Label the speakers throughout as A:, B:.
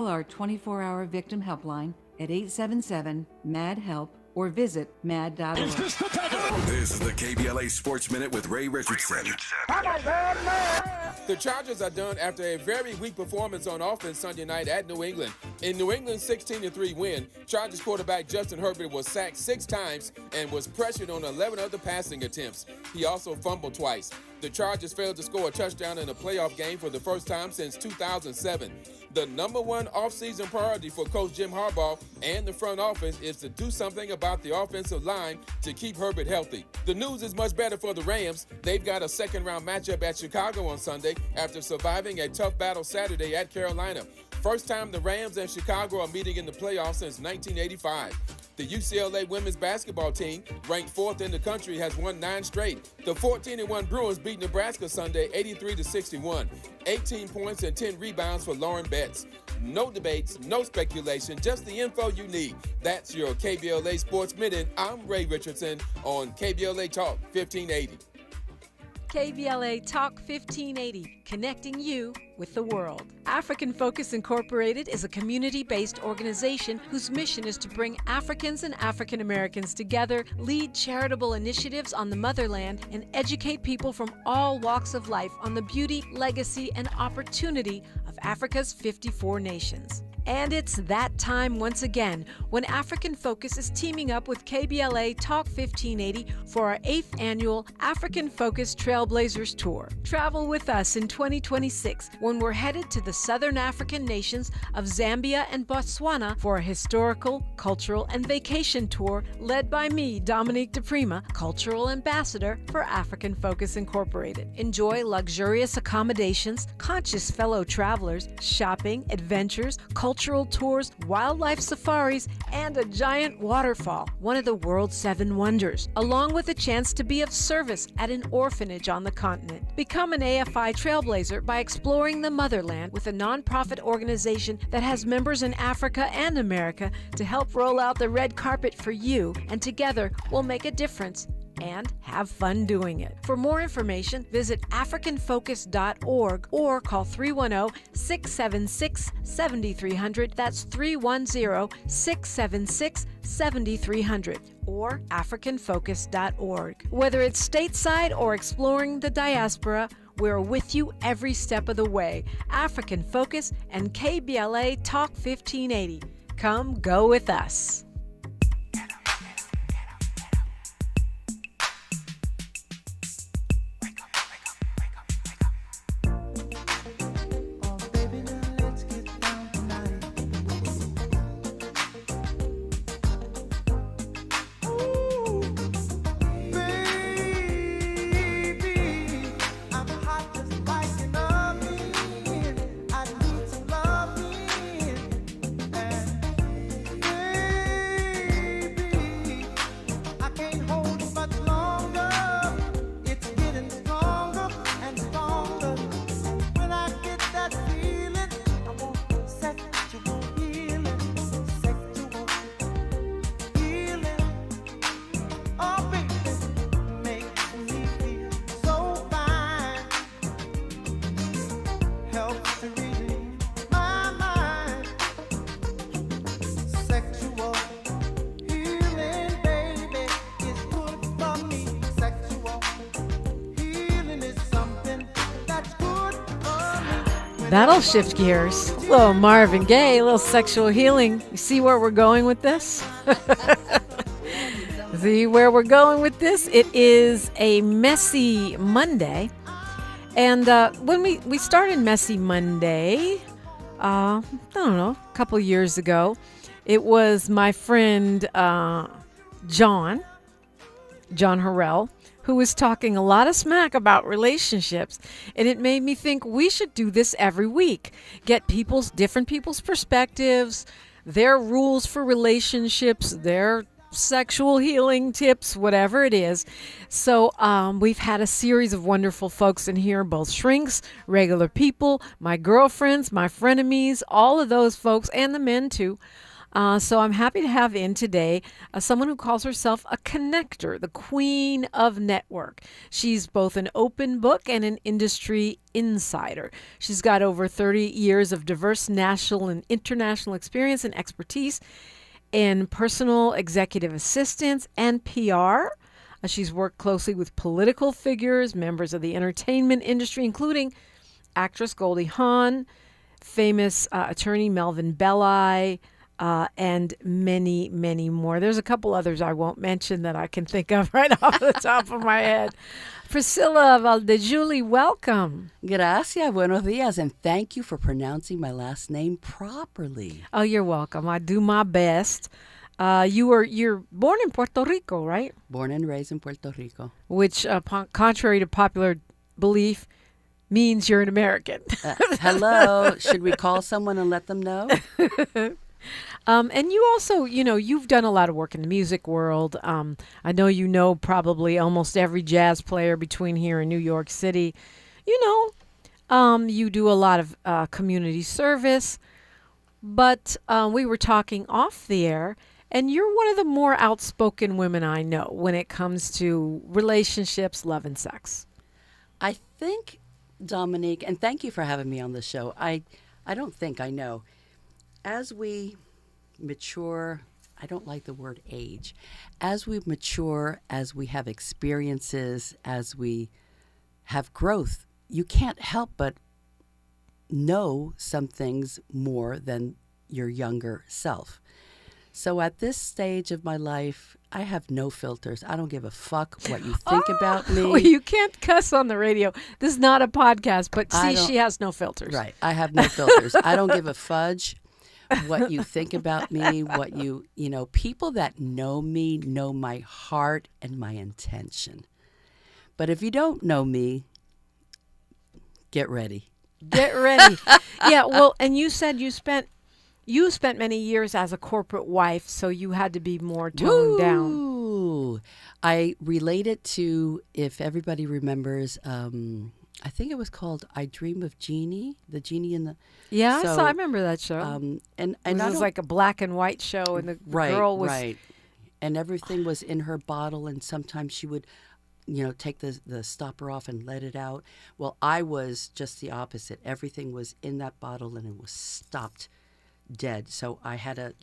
A: our 24-hour victim helpline at 877-MAD-HELP or visit mad.org.
B: This is the KBLA Sports Minute with Ray Richardson.
C: The Chargers are done after a very weak performance on offense Sunday night at New England. In New England's 16-3 win, Chargers quarterback Justin Herbert was sacked 6 times and was pressured on 11 other passing attempts. He also fumbled twice. The Chargers failed to score a touchdown in a playoff game for the first time since 2007. The number one offseason priority for Coach Jim Harbaugh and the front office is to do something about the offensive line to keep Herbert healthy. The news is much better for the Rams. They've got a second-round matchup at Chicago on Sunday after surviving a tough battle Saturday at Carolina. First time the Rams and Chicago are meeting in the playoffs since 1985. The UCLA women's basketball team, ranked 4th in the country, has won 9 straight. The 14-1 Bruins beat Nebraska Sunday 83-61. 18 points and 10 rebounds for Lauren Betts. No debates, no speculation, just the info you need. That's your KBLA Sports Minute. I'm Ray Richardson on KBLA Talk 1580.
D: KBLA Talk 1580, connecting you with the world. African Focus Incorporated is a community-based organization whose mission is to bring Africans and African Americans together, lead charitable initiatives on the motherland, and educate people from all walks of life on the beauty, legacy, and opportunity of Africa's 54 nations. And it's that time once again when African Focus is teaming up with KBLA Talk 1580 for our 8th annual African Focus Trailblazers Tour. Travel with us in 2026 when we're headed to the southern African nations of Zambia and Botswana for a historical, cultural, and vacation tour led by me, Dominique DePrima, Cultural Ambassador for African Focus Incorporated. Enjoy luxurious accommodations, conscious fellow travelers, shopping, adventures, cultural tours, wildlife safaris, and a giant waterfall, one of the world's 7 wonders, along with a chance to be of service at an orphanage on the continent. Become an AFI trailblazer by exploring the motherland with a nonprofit organization that has members in Africa and America to help roll out the red carpet for you, and together we'll make a difference and have fun doing it. For more information, visit africanfocus.org or call 310-676-7300. That's 310-676-7300 or africanfocus.org. Whether it's stateside or exploring the diaspora, we're with you every step of the way. African Focus and KBLA Talk 1580. Come go with us. That'll shift gears. A little Marvin Gaye, a little sexual healing. You see where we're going with this? See where we're going with this? It is a messy Monday. And when we started Messy Monday, I don't know, a couple years ago, it was my friend John Harrell, who was talking a lot of smack about relationships, and it made me think we should do this every week. Get different people's perspectives, their rules for relationships, their sexual healing tips, whatever it is. So we've had a series of wonderful folks in here, both shrinks, regular people, my girlfriends, my frenemies, all of those folks, and the men too. So I'm happy to have in today someone who calls herself a connector, the queen of network. She's both an open book and an industry insider. She's got over 30 years of diverse national and international experience and expertise in personal executive assistance and PR. She's worked closely with political figures, members of the entertainment industry, including actress Goldie Hawn, famous attorney Melvin Belli, and many, many more. There's a couple others I won't mention that I can think of right off the top of my head. Priscilla Valldejuli, welcome.
E: Gracias, buenos días, and thank you for pronouncing my last name properly.
D: Oh, you're welcome. I do my best. You're born in Puerto Rico, right?
E: Born and raised in Puerto Rico.
D: Which, contrary to popular belief, means you're an American.
E: Hello, should we call someone and let them know?
D: And you also, you've done a lot of work in the music world. I know you know probably almost every jazz player between here and New York City. You do a lot of community service. But we were talking off the air, and you're one of the more outspoken women I know when it comes to relationships, love, and sex.
E: I think, Dominique, and thank you for having me on the show. I don't think I know. As we mature, I don't like the word age. As we mature, as we have experiences, as we have growth, you can't help but know some things more than your younger self. So at this stage of my life, I have no filters. I don't give a fuck what you think about me.
D: Well, you can't cuss on the radio. This is not a podcast, but see, she has no filters.
E: Right. I have no filters. I don't give a fudge what you think about me, what people that know me know my heart and my intention. But if you don't know me, get ready.
D: Get ready. Yeah, well, and you said you spent many years as a corporate wife, so you had to be more toned down.
E: I relate it to, if everybody remembers, I think it was called I Dream of Jeannie, the Genie in the...
D: Yeah, I remember that show.
E: And
D: it was like a black and white show, and the girl was...
E: Right, and everything was in her bottle, and sometimes she would... take the stopper off and let it out. Well, I was just the opposite. Everything was in that bottle and it was stopped dead. So I had to,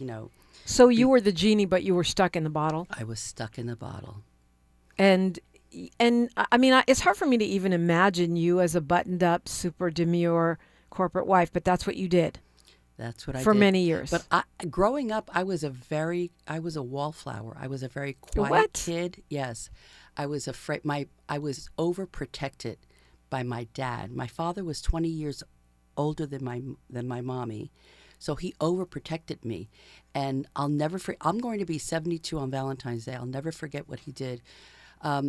D: So you were the genie, but you were stuck in the bottle?
E: I was stuck in the bottle.
D: And I mean, it's hard for me to even imagine you as a buttoned up, super demure corporate wife, but that's what you did.
E: That's what I did.
D: For many years.
E: But growing up, I was a wallflower. I was a very quiet kid. Yes. I was afraid. I was overprotected by my dad. My father was 20 years older than my mommy, so he overprotected me. And I'll never forget. I'm going to be 72 on Valentine's Day. I'll never forget what he did.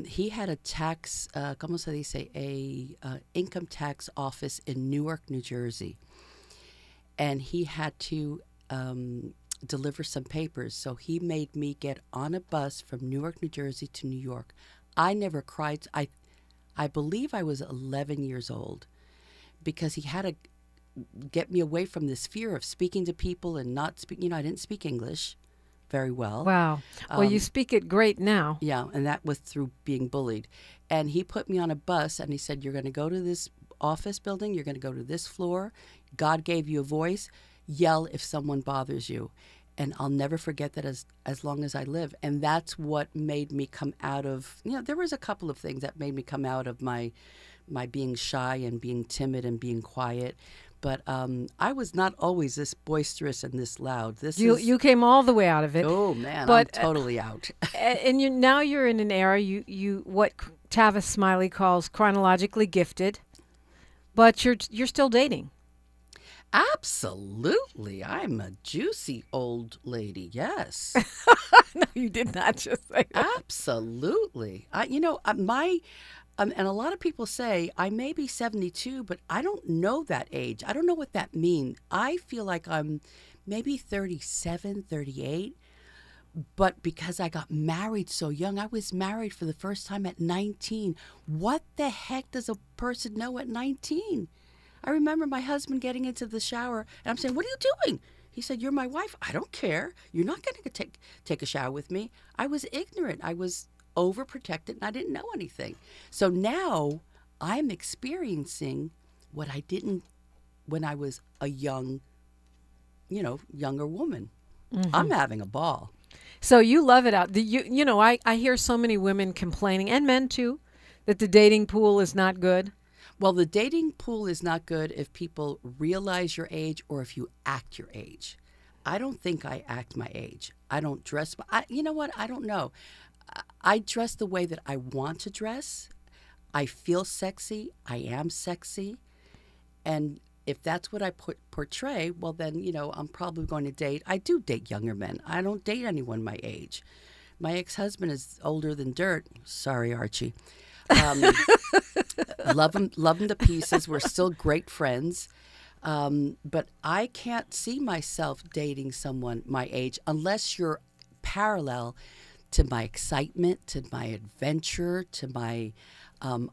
E: He had a tax, ¿cómo se dice? A income tax office in Newark, New Jersey, and he had to deliver some papers. So he made me get on a bus from Newark, New Jersey to New York. I never cried. I believe I was 11 years old, because he had to get me away from this fear of speaking to people and not speak. I didn't speak English very well.
D: Wow. Well, you speak it great now.
E: Yeah, and that was through being bullied. And he put me on a bus, and he said, "You're going to go to this office building. You're going to go to this floor. God gave you a voice. Yell if someone bothers you." And I'll never forget that as long as I live. And that's what made me come out of, there was a couple of things that made me come out of my being shy and being timid and being quiet. But I was not always this boisterous and this loud.
D: You came all the way out of it.
E: Oh, man,
D: but,
E: I'm totally out.
D: And now you're in an era, you what Tavis Smiley calls chronologically gifted, but you're still dating.
E: Absolutely. I'm a juicy old lady. Yes.
D: No, you did not just say that.
E: Absolutely. And a lot of people say I may be 72, but I don't know that age. I don't know what that means. I feel like I'm maybe 37, 38. But because I got married so young, I was married for the first time at 19. What the heck does a person know at 19? I remember my husband getting into the shower, and I'm saying, "What are you doing?" He said, "You're my wife. I don't care. You're not going to take a shower with me." I was ignorant. I was overprotected, and I didn't know anything. So now I'm experiencing what I didn't when I was a younger woman. I'm having a ball.
D: So you love it out. I hear so many women complaining, and men too, that the dating pool is not good.
E: Well, the dating pool is not good if people realize your age or if you act your age. I don't think I act my age. I don't dress. You know what? I don't know. I dress the way that I want to dress. I feel sexy. I am sexy. And if that's what I portray, well, then, I'm probably going to date. I do date younger men. I don't date anyone my age. My ex-husband is older than dirt. Sorry, Archie. Love him to pieces. We're still great friends. But I can't see myself dating someone my age unless you're parallel to my excitement, to my adventure, to my I'm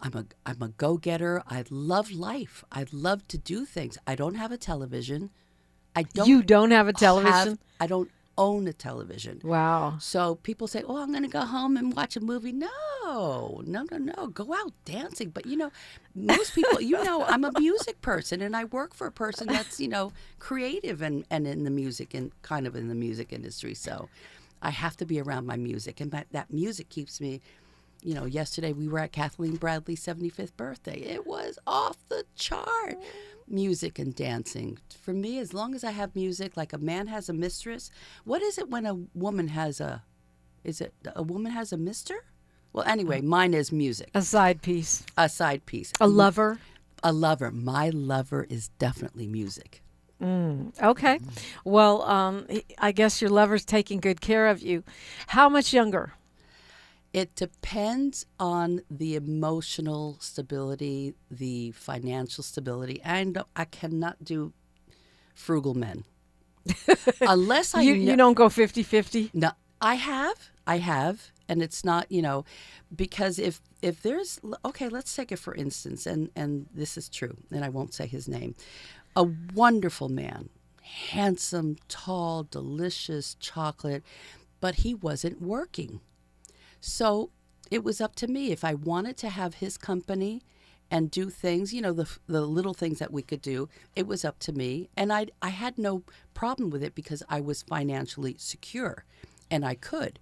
E: a go-getter. I love life. I love to do things. I don't have a television.
D: You don't have a television?
E: I don't own a television.
D: Wow.
E: So people say, "Oh, I'm going to go home and watch a movie." No. Go out dancing. But, most people, I'm a music person, and I work for a person that's, creative and in the music and kind of in the music industry. So I have to be around my music, and that music keeps me. Yesterday we were at Kathleen Bradley's 75th birthday. It was off the chart. Music and dancing. For me, as long as I have music, like a man has a mistress. What is it when a woman has a woman has a mister? Well, anyway, mine is music.
D: A side piece.
E: A side piece.
D: A lover.
E: A lover. My lover is definitely music.
D: Okay. Well, I guess your lover's taking good care of you. How much younger?
E: It depends on the emotional stability, the financial stability, and I cannot do frugal men. Unless
D: you don't go 50-50?
E: No, I have, and it's not, because if there's, okay, let's take it for instance, and this is true, and I won't say his name, a wonderful man, handsome, tall, delicious, chocolate, but he wasn't working. So it was up to me if I wanted to have his company and do things, the little things that we could do. It was up to me, and I had no problem with it because I was financially secure, and I could.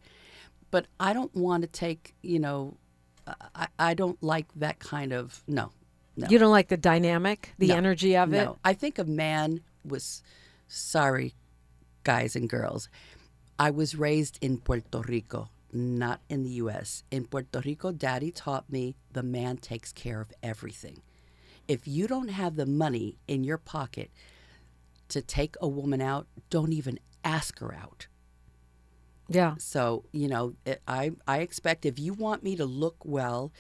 E: But I don't want to take, I don't like that kind of no.
D: You don't like the dynamic, the energy of it?
E: No, I think a man was sorry, guys and girls. I was raised in Puerto Rico. Not in the U.S. In Puerto Rico, Daddy taught me the man takes care of everything. If you don't have the money in your pocket to take a woman out, don't even ask her out.
D: Yeah.
E: So, I expect if you want me to look well,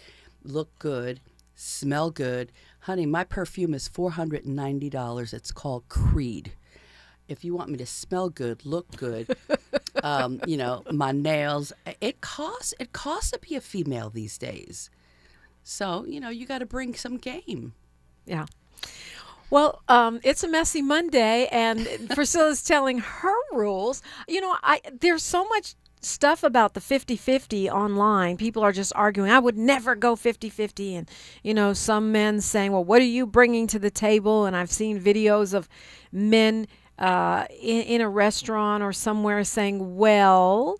E: look good, smell good, honey, my perfume is $490. It's called Creed. If you want me to smell good, look good, my nails, it costs to be a female these days. So, you got to bring some game.
D: Yeah. Well, it's a messy Monday, and Priscilla's telling her rules. There's so much stuff about the 50-50 online. People are just arguing, I would never go 50-50. And, some men saying, well, what are you bringing to the table? And I've seen videos of men in a restaurant or somewhere saying, well,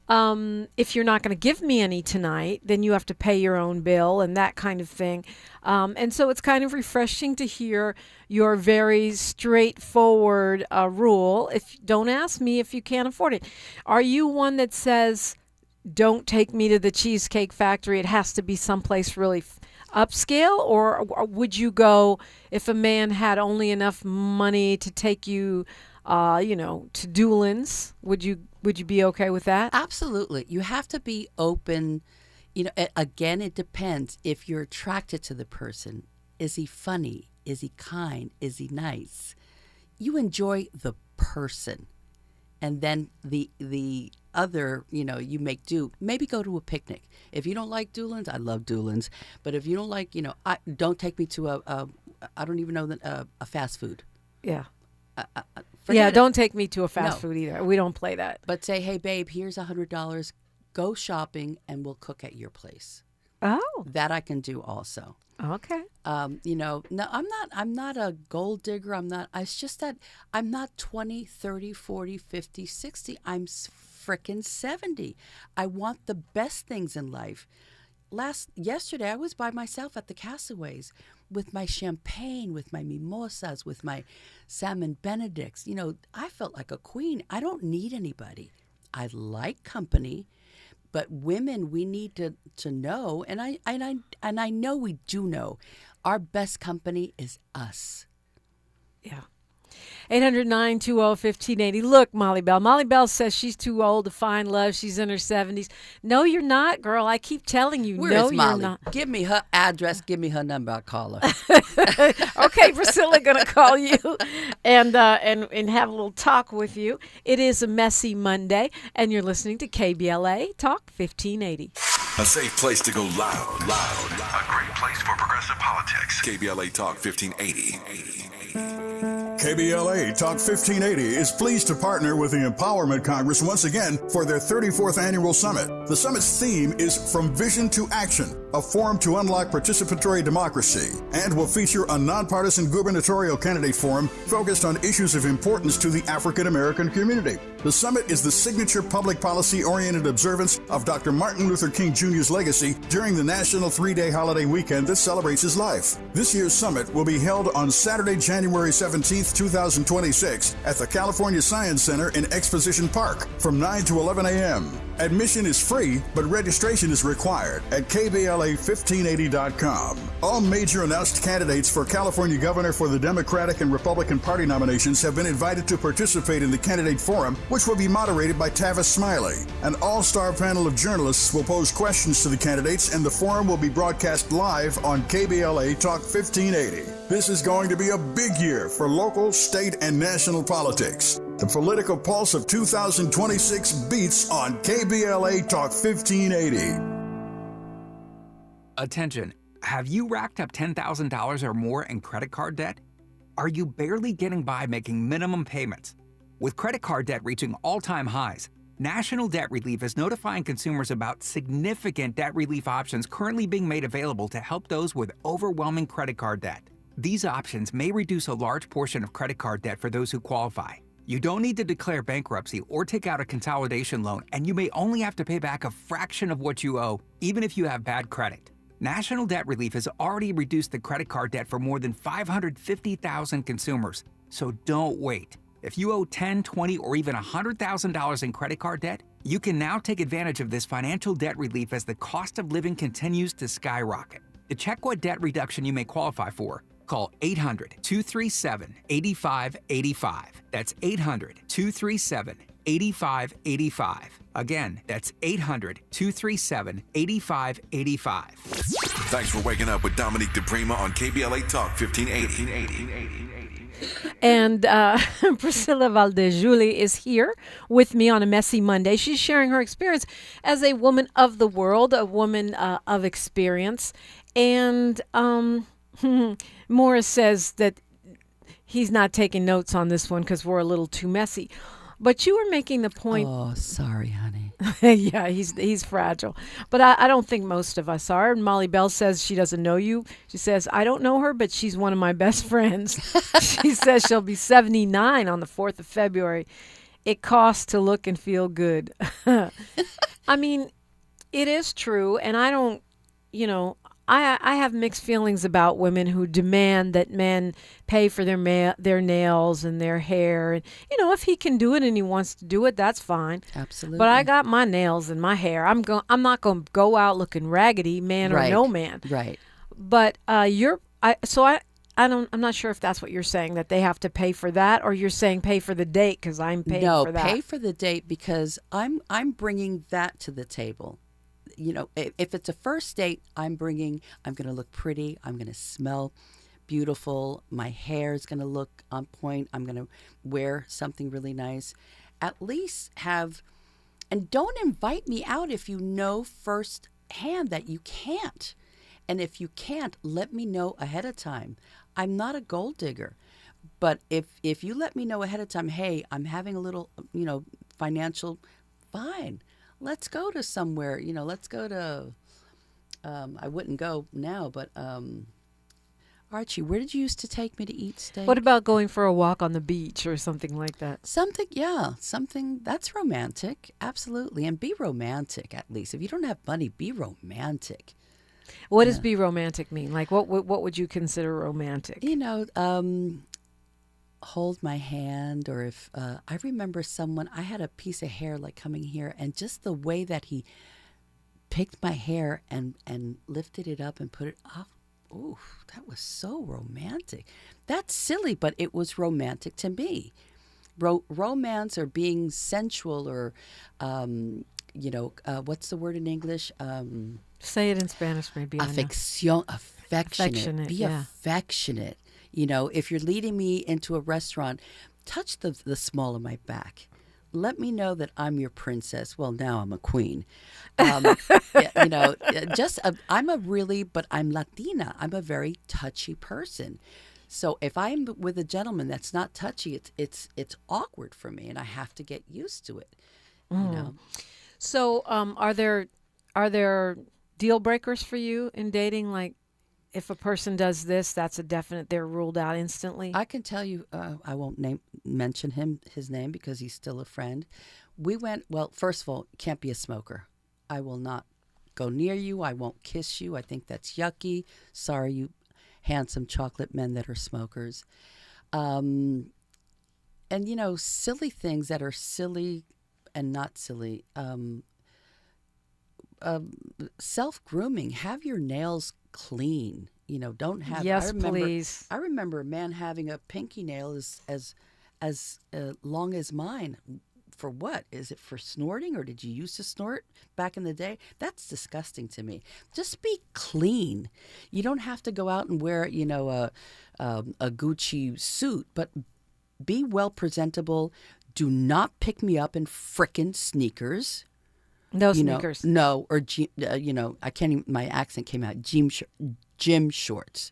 D: if you're not going to give me any tonight, then you have to pay your own bill and that kind of thing. And so it's kind of refreshing to hear your very straightforward rule. Don't ask me if you can't afford it. Are you one that says, don't take me to the Cheesecake Factory, it has to be someplace really upscale? Or would you go if a man had only enough money to take you, to Doolin's? Would you be okay with that?
E: Absolutely. You have to be open. Again, it depends. If you're attracted to the person, is he funny? Is he kind? Is he nice? You enjoy the person. And then the other, you make do. Maybe go to a picnic. If you don't like Doolin's, I love Doolin's. But if you don't like, don't take me to I don't even know, a fast food.
D: Yeah.
E: Forget it.
D: Don't take me to a fast
E: No.
D: food either. We don't play that.
E: But say, hey, babe, here's $100. Go shopping, and we'll cook at your place.
D: Oh,
E: That I can do also.
D: okay.
E: No, I'm not a gold digger. It's just that I'm not 20, 30, 40, 50, 60. I'm frickin' 70. I want the best things in life. Yesterday, I was by myself at the Castaways with my champagne, with my mimosas, with my salmon benedicts. I felt like a queen. I don't need anybody. I like company. But women, we need to know, and I know we do know, our best company is us.
D: Yeah. 800-920-1580. Look, Molly Bell. Molly Bell says she's too old to find love. She's in her 70s. No, you're not, girl. I keep telling you.
E: Where
D: no,
E: is Molly?
D: You're not.
E: Give me her address. Give me her number. I'll call her.
D: Okay, Priscilla, gonna call you and have a little talk with you. It is a messy Monday, and you're listening to KBLA Talk 1580.
B: A safe place to go loud.
F: A great place for progressive politics.
B: KBLA Talk 1580.
G: KBLA Talk 1580 is pleased to partner with the Empowerment Congress once again for their 34th annual summit. The summit's theme is From Vision to Action, a forum to unlock participatory democracy, and will feature a nonpartisan gubernatorial candidate forum focused on issues of importance to the African American community. The summit is the signature public policy-oriented observance of Dr. Martin Luther King Jr.'s legacy during the national 3-day holiday weekend that celebrates his life. This year's summit will be held on Saturday, January 17th, 2026 at the California Science Center in Exposition Park from 9 to 11 a.m. Admission is free, but registration is required at KBLA1580.com. All major announced candidates for California governor for the Democratic and Republican Party nominations have been invited to participate in the candidate forum, which will be moderated by Tavis Smiley. An all-star panel of journalists will pose questions to the candidates, and the forum will be broadcast live on KBLA Talk 1580. This is going to be a big year for local, state, and national politics. The political pulse of 2026 beats on KBLA Talk 1580.
H: Attention, have you racked up $10,000 or more in credit card debt? Are you barely getting by making minimum payments? With credit card debt reaching all-time highs, National Debt Relief is notifying consumers about significant debt relief options currently being made available to help those with overwhelming credit card debt. These options may reduce a large portion of credit card debt for those who qualify. You don't need to declare bankruptcy or take out a consolidation loan, and you may only have to pay back a fraction of what you owe, even if you have bad credit. National Debt Relief has already reduced the credit card debt for more than 550,000 consumers, so don't wait. If you owe $10,000, $20,000, or even $100,000 in credit card debt, you can now take advantage of this financial debt relief as the cost of living continues to skyrocket. To check what debt reduction you may qualify for, call 800-237-8585. That's 800-237-8585. Again, that's 800-237-8585.
B: Thanks for waking up with Dominique DePrima on KBLA Talk 1580.
D: And Priscilla Valldejuli is here with me on a messy Monday. She's sharing her experience as a woman of the world, a woman of experience. And Morris says that he's not taking notes on this one because we're a little too messy. But you were making the point.
E: Oh, sorry, honey.
D: Yeah, he's fragile. But I don't think most of us are. And Molly Bell says she doesn't know you. She says, I don't know her, but she's one of my best friends. She says she'll be 79 on the 4th of February. It costs to look and feel good. I mean, it is true. And I don't, I have mixed feelings about women who demand that men pay for their nails and their hair. And, if he can do it and he wants to do it, that's fine.
E: Absolutely.
D: But I got my nails and my hair. I'm not going to go out looking raggedy, man or no man.
E: Right.
D: But I'm not sure if that's what you're saying, that they have to pay for that, or you're saying pay for the date because I'm paying for that.
E: No, pay for the date because I'm bringing that to the table. If it's a first date, I'm going to look pretty. I'm going to smell beautiful. My hair is going to look on point. I'm going to wear something really nice. At least and don't invite me out if you know firsthand that you can't. And if you can't, let me know ahead of time. I'm not a gold digger, But if you let me know ahead of time, hey, I'm having a little, financial, fine. Let's go to somewhere, let's go to, I wouldn't go now, but Archie, where did you used to take me to eat steak?
D: What about going for a walk on the beach or something like that?
E: Something that's romantic, absolutely. And be romantic, at least. If you don't have money, be romantic.
D: What does be romantic mean? Like, what would you consider romantic?
E: Hold my hand, or if I remember someone, I had a piece of hair like coming here, and just the way that he picked my hair and lifted it up and put it off. Ooh, that was so romantic. That's silly, but it was romantic to me. Romance or being sensual or, what's the word in English?
D: Say it in Spanish, maybe.
E: Affectionate. Be affectionate. If you're leading me into a restaurant, touch the small of my back. Let me know that I'm your princess. Well, now I'm a queen. I'm but I'm Latina. I'm a very touchy person. So if I'm with a gentleman that's not touchy, it's awkward for me, and I have to get used to it.
D: So, are there deal breakers for you in dating? Like, if a person does this, that's a definite. They're ruled out instantly.
E: I can tell you. I won't mention his name because he's still a friend. We went. Well, first of all, can't be a smoker. I will not go near you. I won't kiss you. I think that's yucky. Sorry, you handsome chocolate men that are smokers. And silly things that are silly and not silly. Self-grooming. Have your nails clean. Don't have.
D: Yes, please.
E: I remember a man having a pinky nail as long as mine. For what? Is it for snorting, or did you used to snort back in the day? That's disgusting to me. Just be clean. You don't have to go out and wear, a Gucci suit, but be well presentable. Do not pick me up in frickin' sneakers.
D: No sneakers.
E: No, or I can't even. My accent came out. Gym shorts.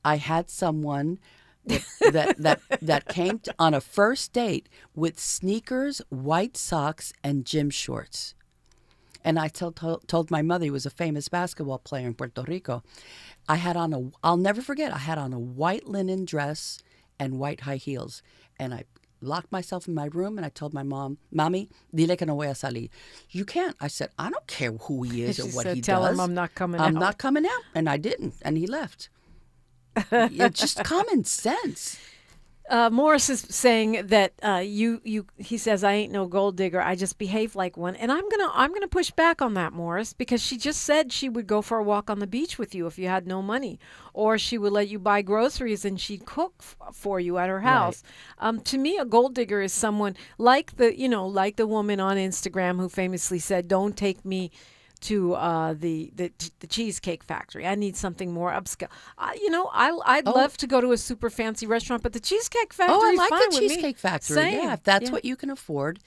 E: I had someone that came on a first date with sneakers, white socks, and gym shorts. And I told my mother, he was a famous basketball player in Puerto Rico. I'll never forget, I had on a white linen dress and white high heels. And I locked myself in my room, and I told my mom, Mami, dile que no voy a salir. You can't. I said, I don't care who he is or what he does.
D: Tell him I'm not coming out.
E: I'm not coming out. And I didn't. And he left. It's just common sense.
D: Morris is saying that he says, I ain't no gold digger. I just behave like one. And I'm gonna push back on that, Morris, because she just said she would go for a walk on the beach with you if you had no money, or she would let you buy groceries and she'd cook for you at her house. Right. To me, a gold digger is someone like the woman on Instagram who famously said, "Don't take me to the Cheesecake Factory. I need something more upscale." I'd love to go to a super fancy restaurant, but the Cheesecake Factory is fine with me.
E: I like the Cheesecake Factory.
D: Same.
E: Yeah, if that's what you can afford,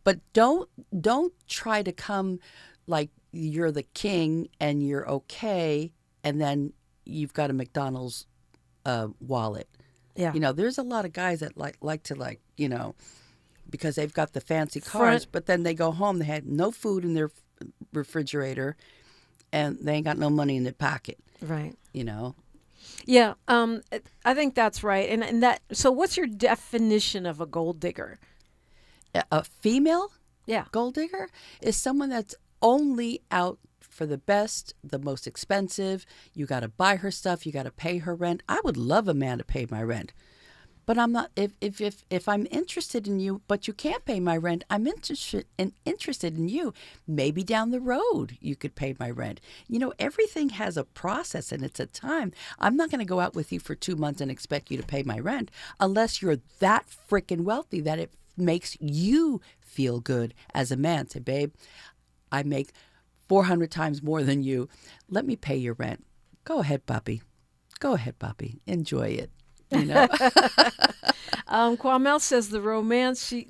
E: But don't try to come like you're the king and you're okay, and then you've got a McDonald's wallet. Yeah. There's a lot of guys that like to because they've got the fancy cars, but then they go home, they had no food in their refrigerator, and they ain't got no money in their pocket.
D: Right. Yeah. I think that's right. And that. So, what's your definition of a gold digger?
E: A female,
D: yeah,
E: gold digger is someone that's only out for the best, the most expensive. You got to buy her stuff. You got to pay her rent. I would love a man to pay my rent. But I'm not. If I'm interested in you, but you can't pay my rent, I'm interested in you. Maybe down the road you could pay my rent. Everything has a process and it's a time. I'm not going to go out with you for 2 months and expect you to pay my rent unless you're that freaking wealthy that it makes you feel good as a man. Say, babe, I make 400 times more than you. Let me pay your rent. Go ahead, puppy. Enjoy it.
D: Kwamel says the romance she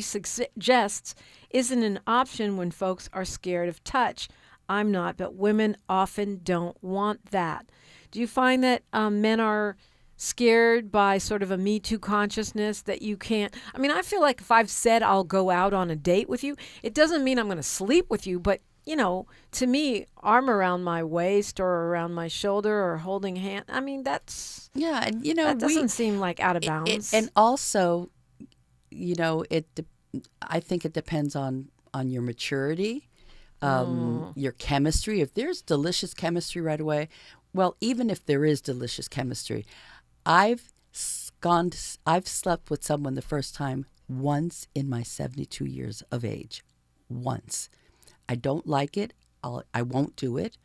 D: suggests isn't an option when folks are scared of touch. I'm not, but women often don't want that. Do you find that men are scared by sort of a Me Too consciousness that you can't. I mean, I feel like if I've said I'll go out on a date with you, it doesn't mean I'm going to sleep with you, but to me, arm around my waist or around my shoulder or holding hand, I mean, that's...
E: Yeah, and,
D: that doesn't seem like out of bounds.
E: And also, I think it depends on your maturity, your chemistry. If there's delicious chemistry right away, well, even if there is delicious chemistry, I've slept with someone the first time once in my 72 years of age. Once. I don't like it. I won't do it.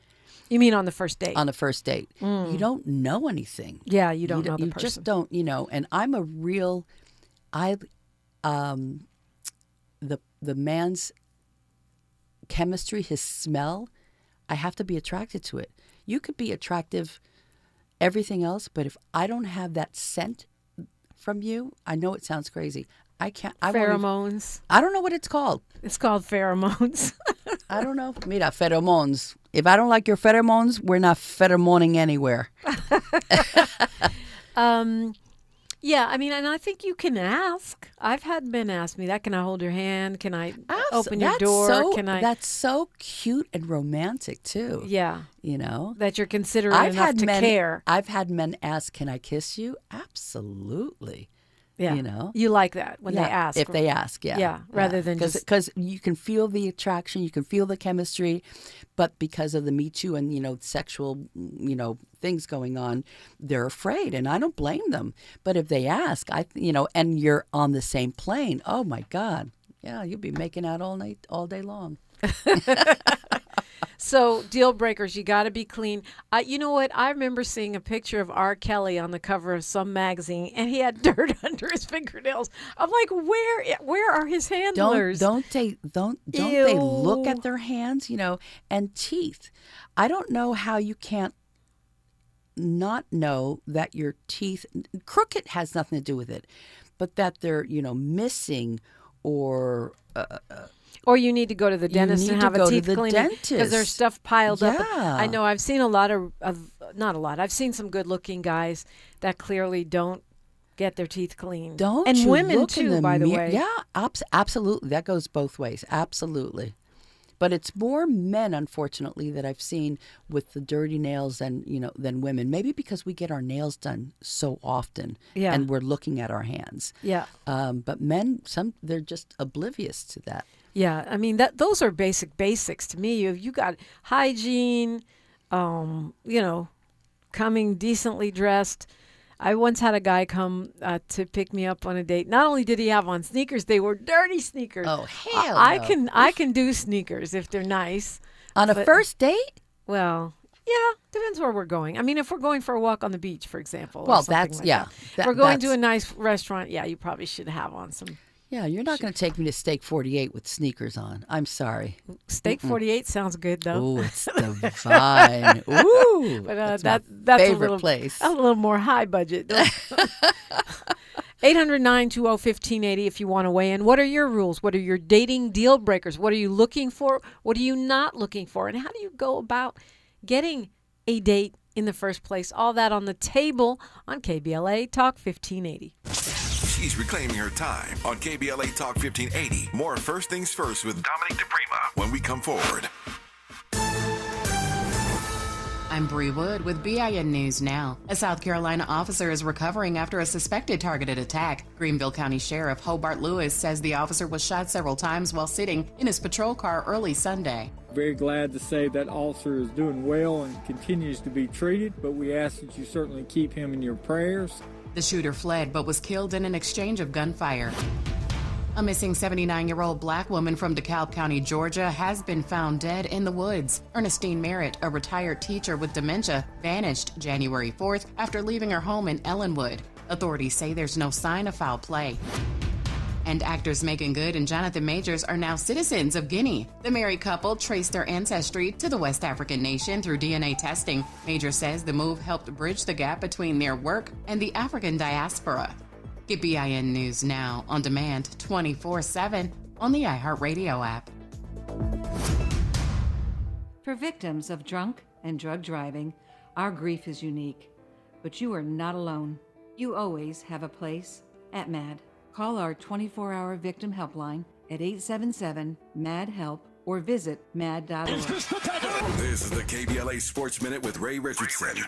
D: You mean on the first date?
E: On the first date. You don't know anything.
D: Yeah, you don't know the
E: you
D: person.
E: You just don't, and I'm a real, the man's chemistry, his smell, I have to be attracted to it. You could be attractive, everything else, but if I don't have that scent from you, I know it sounds crazy. I can't.
D: Pheromones.
E: I don't know what it's called.
D: It's called pheromones.
E: I don't know. Mira, pheromones. If I don't like your pheromones, we're not pheromoning anywhere.
D: Yeah, I mean, and I think you can ask. I've had men ask me that. Can I hold your hand? Can I open your door?
E: That's so cute and romantic too.
D: Yeah.
E: That
D: you're considerate enough to care.
E: I've had men ask, "Can I kiss you?" Absolutely.
D: Yeah. You like that when they ask.
E: If they ask, yeah.
D: Yeah, rather than just...
E: Because you can feel the attraction, you can feel the chemistry, but because of the Me Too and, sexual, things going on, they're afraid, and I don't blame them. But if they ask, and you're on the same plane, oh, my God. Yeah, you'll be making out all night, all day long.
D: So, deal breakers, you got to be clean. You know what? I remember seeing a picture of R. Kelly on the cover of some magazine, and he had dirt under his fingernails. I'm like, where are his handlers?
E: Don't they look at their hands, and teeth? I don't know how you can't not know that your teeth, crooked has nothing to do with it, but that they're, missing or...
D: Or you need to go to the dentist and have a teeth cleaning because there's stuff piled up. I know I've seen not a lot. I've seen some good-looking guys that clearly don't get their teeth cleaned. And women too, by the way.
E: Yeah, absolutely. That goes both ways. Absolutely. But it's more men, unfortunately, that I've seen with the dirty nails than women. Maybe because we get our nails done so often, and we're looking at our hands.
D: Yeah.
E: But men, they're just oblivious to that.
D: Yeah, I mean those are basics to me. You got hygiene, coming decently dressed. I once had a guy come to pick me up on a date. Not only did he have on sneakers, they were dirty sneakers.
E: Oh hell!
D: I can do sneakers if they're nice.
E: On a first date?
D: Well, yeah, depends where we're going. I mean, if we're going for a walk on the beach, for example.
E: Well,
D: if we're going to a nice restaurant, you probably should have on some.
E: Yeah, you're not going to take me to Steak 48 with sneakers on. I'm sorry.
D: Steak 48 sounds good, though.
E: Oh, it's divine. Ooh,
D: but
E: that's
D: my
E: favorite place.
D: A little more high budget. 800-920-1580 if you want to weigh in. What are your rules? What are your dating deal breakers? What are you looking for? What are you not looking for? And how do you go about getting a date in the first place? All that on the table on KBLA Talk 1580.
B: She's reclaiming her time on KBLA Talk 1580. More First Things First with Dominique DePrima when we come forward.
I: I'm Bree Wood with BIN News Now. A South Carolina officer is recovering after a suspected targeted attack. Greenville County Sheriff Hobart Lewis says the officer was shot several times while sitting in his patrol car early Sunday.
J: Very glad to say that officer is doing well and continues to be treated, but we ask that you certainly keep him in your prayers.
I: The shooter fled but was killed in an exchange of gunfire. A missing 79-year-old black woman from DeKalb County, Georgia, has been found dead in the woods. Ernestine Merritt, a retired teacher with dementia, vanished January 4th after leaving her home in Ellenwood. Authorities say there's no sign of foul play. And actors Megan Good and Jonathan Majors are now citizens of Guinea. The married couple traced their ancestry to the West African nation through DNA testing. Majors says the move helped bridge the gap between their work and the African diaspora. Get BIN News Now on demand 24/7 on the iHeartRadio app.
A: For victims of drunk and drug driving, our grief is unique. but you are not alone. You always have a place at MAD. Call our 24-hour victim helpline at 877-MAD-HELP or visit mad.org.
B: This is the KBLA Sports Minute with Ray Richardson.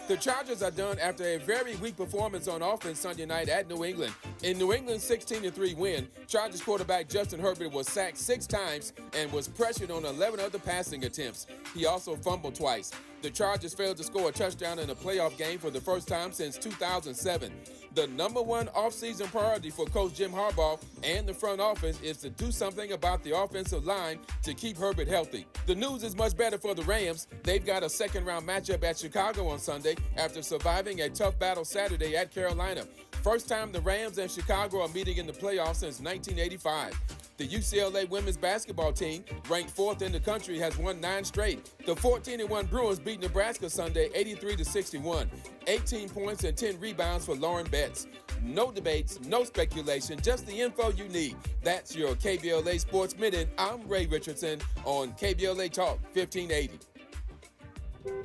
C: The Chargers are done after a very weak performance on offense Sunday night at New England. In New England's 16-3 win, Chargers quarterback Justin Herbert was sacked 6 times and was pressured on 11 other passing attempts. He also fumbled twice. The Chargers failed to score a touchdown in a playoff game for the first time since 2007. The number one offseason priority for Coach Jim Harbaugh and the front office is to do something about the offensive line to keep Herbert healthy. The news is much better for the Rams. They've got a second-round matchup at Chicago on Sunday after surviving a tough battle Saturday at Carolina. First time the Rams and Chicago are meeting in the playoffs since 1985. The UCLA women's basketball team, ranked 4th in the country, has won 9 straight. The 14-1 Bruins beat Nebraska Sunday 83-61. 18 points and 10 rebounds for Lauren Betts. No debates, no speculation, just the info you need. That's your KBLA Sports Minute. I'm Ray Richardson on KBLA Talk 1580.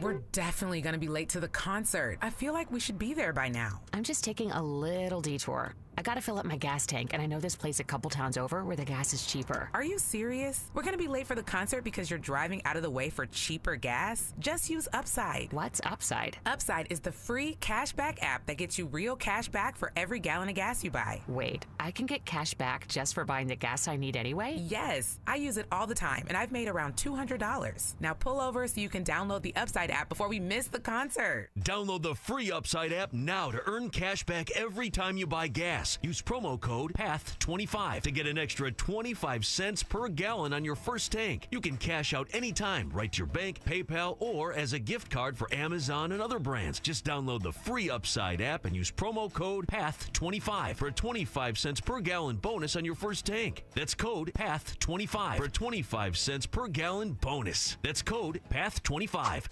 K: We're definitely going to be late to the concert. I feel like we should be there by now.
L: I'm just taking a little detour. I gotta fill up my gas tank, and I know this place a couple towns over where the gas is cheaper.
K: Are you serious? We're gonna be late for the concert because you're driving out of the way for cheaper gas? Just use Upside.
L: What's Upside?
K: Upside is the free cashback app that gets you real cash back for every gallon of gas you buy.
L: Wait, I can get cash back just for buying the gas I need anyway?
K: Yes, I use it all the time, and I've made around $200. Now pull over so you can download the Upside app before we miss the concert.
M: Download the free Upside app now to earn cash back every time you buy gas. Use promo code PATH25 to get an extra 25 cents per gallon on your first tank. You can cash out anytime, right to your bank, PayPal, or as a gift card for Amazon and other brands. Just download the free Upside app and use promo code PATH25 for a 25 cents per gallon bonus on your first tank. That's code PATH25 for a 25 cents per gallon bonus. That's code PATH25.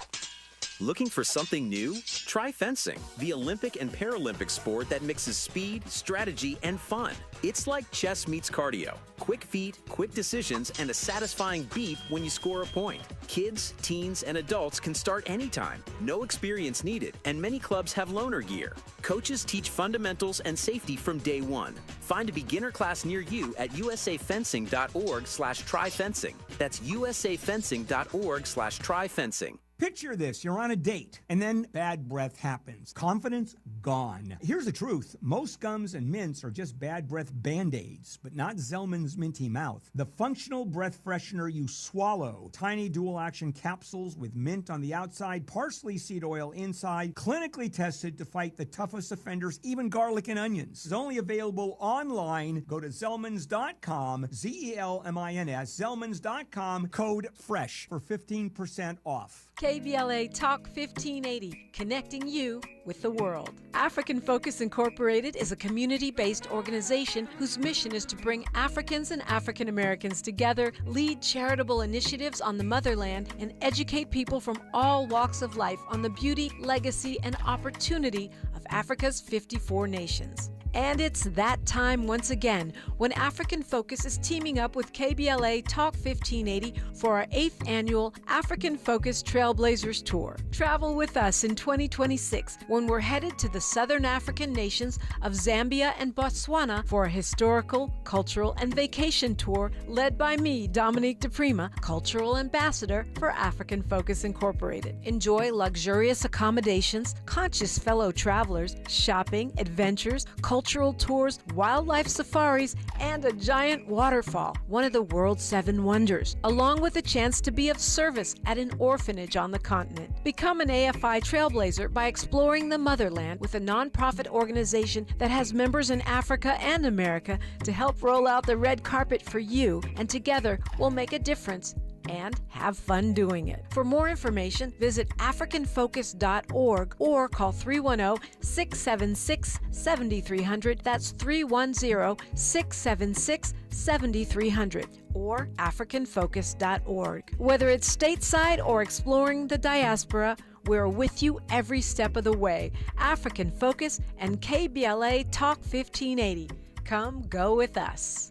N: Looking for something new? Try fencing, the Olympic and Paralympic sport that mixes speed, strategy, and fun. It's like chess meets cardio. Quick feet, quick decisions, and a satisfying beat when you score a point. Kids, teens, and adults can start anytime. No experience needed, and many clubs have loaner gear. Coaches teach fundamentals and safety from day one. Find a beginner class near you at usafencing.org/tryfencing. That's usafencing.org/tryfencing.
O: Picture this, you're on a date, and then bad breath happens. Confidence gone. Here's the truth. Most gums and mints are just bad breath Band-Aids, but not Zellman's Minty Mouth. The functional breath freshener you swallow. Tiny dual-action capsules with mint on the outside, parsley seed oil inside, clinically tested to fight the toughest offenders, even garlic and onions. It's only available online. Go to Zellmans.com, Zelmins, Zellmans.com, code FRESH for 15% off.
D: KBLA Talk 1580, connecting you with the world. African Focus Incorporated is a community-based organization whose mission is to bring Africans and African Americans together, lead charitable initiatives on the motherland, and educate people from all walks of life on the beauty, legacy, and opportunity of Africa's 54 nations. And it's that time once again when African Focus is teaming up with KBLA Talk 1580 for our 8th annual African Focus Trailblazers Tour. Travel with us in 2026 when we're headed to the southern African nations of Zambia and Botswana for a historical, cultural, and vacation tour led by me, Dominique DePrima, Cultural Ambassador for African Focus Incorporated. Enjoy luxurious accommodations, conscious fellow travelers, shopping, adventures, cultural tours, wildlife safaris, and a giant waterfall, one of the world's 7 wonders, along with a chance to be of service at an orphanage on the continent. Become an AFI trailblazer by exploring the motherland with a nonprofit organization that has members in Africa and America to help roll out the red carpet for you, and together we'll make a difference and have fun doing it. For more information, visit africanfocus.org or call 310-676-7300. That's 310-676-7300 or africanfocus.org. Whether it's stateside or exploring the diaspora, we're with you every step of the way. African Focus and KBLA Talk 1580. Come go with us.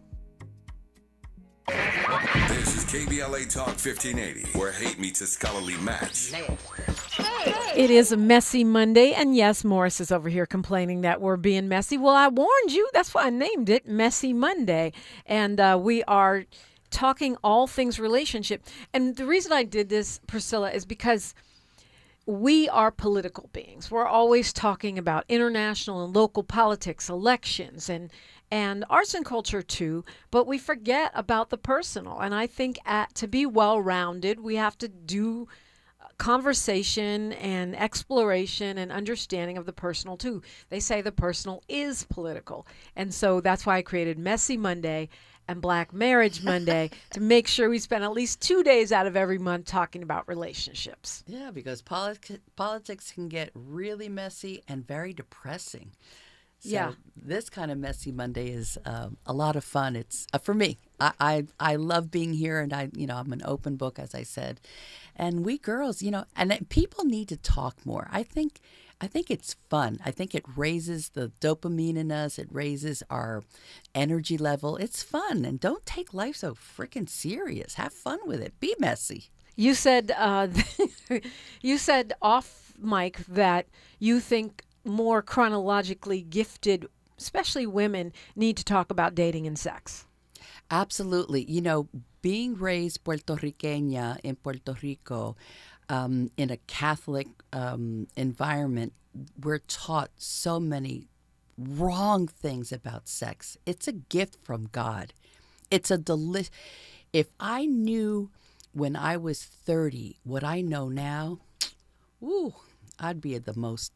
B: This is KBLA Talk 1580, where hate meets a scholarly match.
D: It is a messy Monday, and yes, Morris is over here complaining that we're being messy. Well, I warned you. That's why I named it Messy Monday. And we are talking all things relationship. And the reason I did this, Priscilla, is because we are political beings. We're always talking about international and local politics, elections, and arts and culture too, but we forget about the personal. And I think to be well-rounded, we have to do conversation and exploration and understanding of the personal too. They say the personal is political. And so that's why I created Messy Monday and Black Marriage Monday to make sure we spend at least 2 days out of every month talking about relationships.
E: Yeah, because politics can get really messy and very depressing. So this kind of Messy Monday is a lot of fun. It's for me. I love being here, and I'm an open book, as I said. And we girls, and people need to talk more. I think it's fun. I think it raises the dopamine in us. It raises our energy level. It's fun, and don't take life so freaking serious. Have fun with it. Be messy.
D: You said off mic that you think more chronologically gifted, especially women, need to talk about dating and sex.
E: Absolutely. Being raised Puerto Riqueña in Puerto Rico, in a Catholic environment, we're taught so many wrong things about sex. It's a gift from God. It's if I knew when I was 30 what I know now, I'd be the most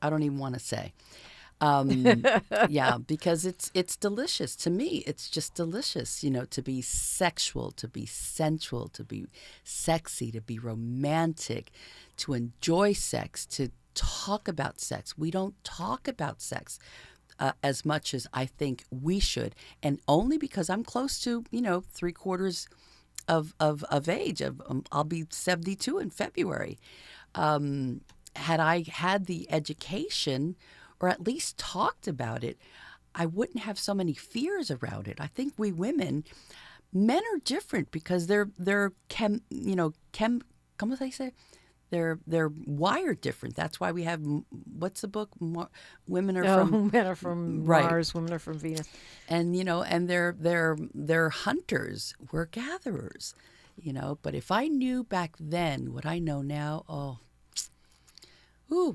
E: I don't even want to say. Yeah, because it's delicious. To me, it's just delicious, to be sexual, to be sensual, to be sexy, to be romantic, to enjoy sex, to talk about sex. We don't talk about sex as much as I think we should. And only because I'm close to, 3/4 of age. I'll be 72 in February. Had I had the education or at least talked about it, I wouldn't have so many fears around it. I think we women, men are different because they're ¿cómo se dice? They're wired different. That's why we have, what's the book? Women are
D: men are from Mars, women are from Venus.
E: And and they're hunters, we're gatherers, but if I knew back then what I know now,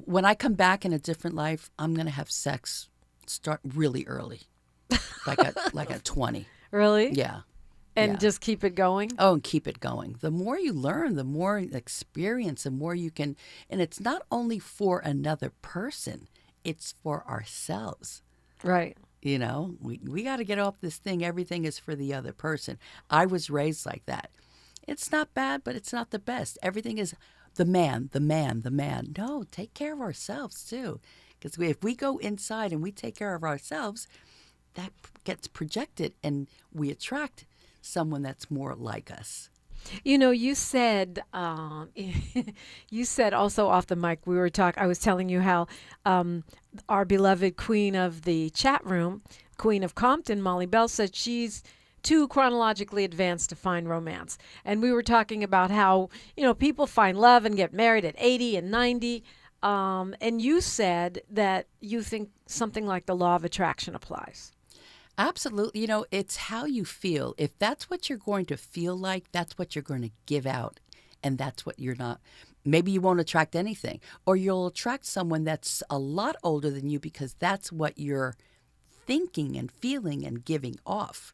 E: when I come back in a different life, I'm going to have sex start really early, like at 20.
D: Really?
E: Yeah.
D: And just keep it going?
E: Oh, and keep it going. The more you learn, the more experience, the more you can. And it's not only for another person, it's for ourselves.
D: Right.
E: We got to get off this thing. Everything is for the other person. I was raised like that. It's not bad, but it's not the best. Everything is the man. No, take care of ourselves too. Because if we go inside and we take care of ourselves, that gets projected and we attract someone that's more like us.
D: You said also off the mic, I was telling you how our beloved queen of the chat room, Queen of Compton, Molly Bell, said she's too chronologically advanced to find romance. And we were talking about how, people find love and get married at 80 and 90. And you said that you think something like the law of attraction applies.
E: Absolutely. It's how you feel. If that's what you're going to feel like, that's what you're going to give out. And that's what you're not. Maybe you won't attract anything. Or you'll attract someone that's a lot older than you because that's what you're thinking and feeling and giving off.